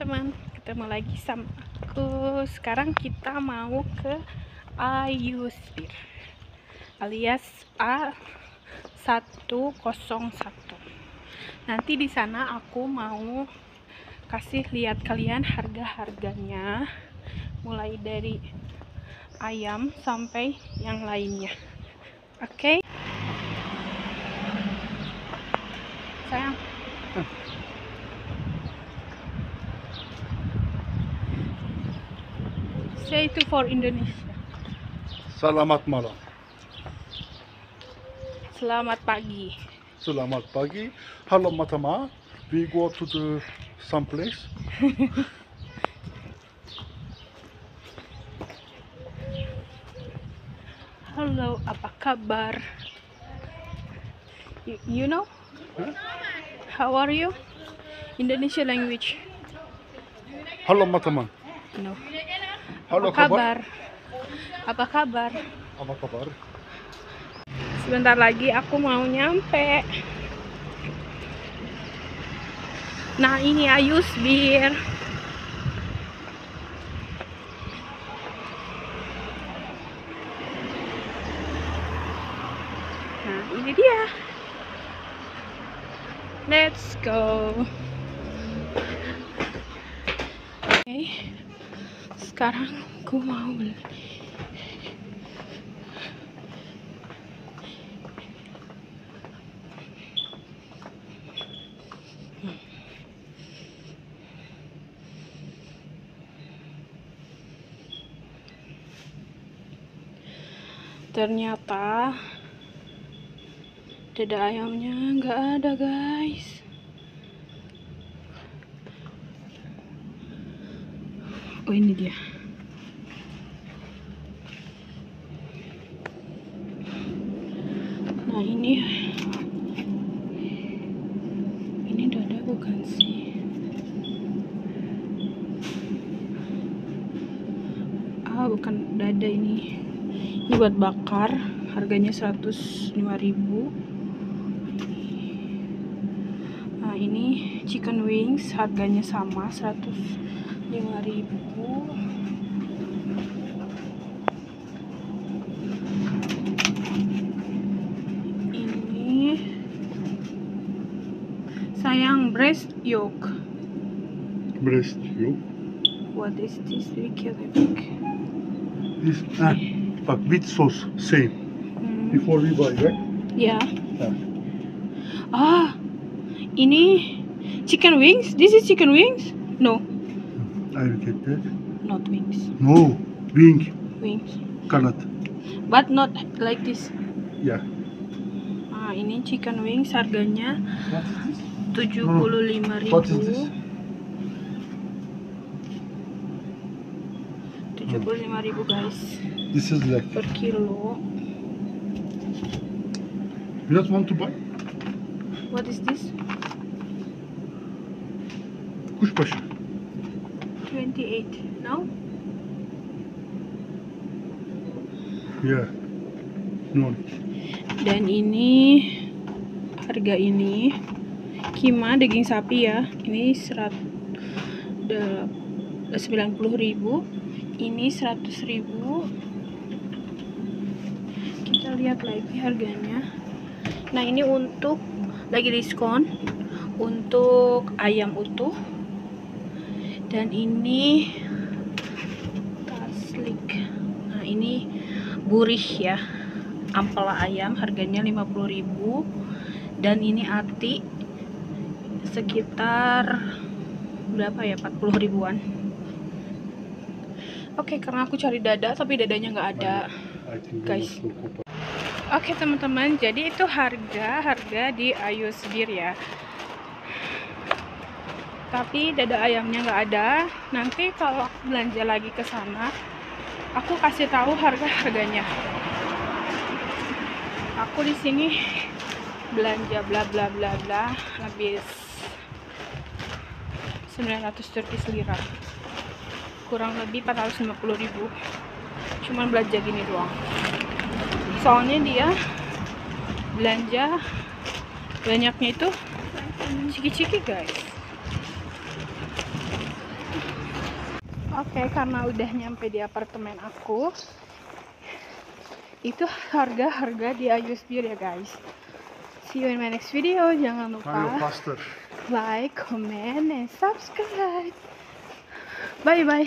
teman-teman, ketemu lagi sama aku. Sekarang kita mau ke Ayuspir alias A101. Nanti di sana aku mau kasih lihat kalian harga-harganya, mulai dari ayam sampai yang lainnya. Oke? Sayang. Say itu for Indonesia. Selamat malam. Selamat pagi. Selamat pagi. Hello, Matama. We go to the some place. Halo, apa kabar? You know? Huh? How are you? Indonesia language. Hello, Matama. No. Halo, Apa kabar? Apa kabar? Apa kabar? Sebentar lagi aku mau nyampe. Nah, ini Ayuspir. Nah, ini dia. Let's go. Oke. Sekarang aku mau beli. Ternyata dada ayamnya nggak ada, guys. Oh, ini dia. Nah, ini dada bukan sih? Bukan dada ini. Ini buat bakar, harganya 105.000. Nah, ini chicken wings, harganya sama 105.000. Ini sayang breast yolk. Breast you. What is this? Wikileaks. This but with sauce same. Before we buy, right? Ya. Yeah. Ini chicken wings. This is chicken wings? No, I will get that. not wings. No, wing, Wings. cannot. But not like this. Yeah. Ini chicken wings, harganya What is this? 75.000. What is this? 75.000, guys, This is like. per kilo. You don't want to buy? What is this? Kuşbaşı. 28. No? Yeah. No. Dan ini harga ini kima daging sapi ya. Ini 90.000. Ini 100.000. Kita lihat lagi harganya. Nah, ini untuk lagi diskon untuk ayam utuh. Dan ini taslik. Nah, ini burih ya. Ampela ayam harganya 50.000. Dan ini ati sekitar berapa ya? 40 ribuan. Oke, karena aku cari dada tapi dadanya nggak ada, guys. Oke, teman-teman, jadi itu harga di Ayuspir ya. Tapi dada ayamnya nggak ada. Nanti kalau aku belanja lagi ke sana, aku kasih tahu harganya. Aku di sini belanja bla bla bla bla habis 900 Turkish lira. Kurang lebih 450.000. Cuman belanja gini doang. Soalnya dia belanja banyaknya itu ciki-ciki, guys. Oke, karena udah nyampe di apartemen aku, itu harga di iUSBIR ya guys. See you in my next video. Jangan lupa faster. like, comment, and subscribe. Bye bye.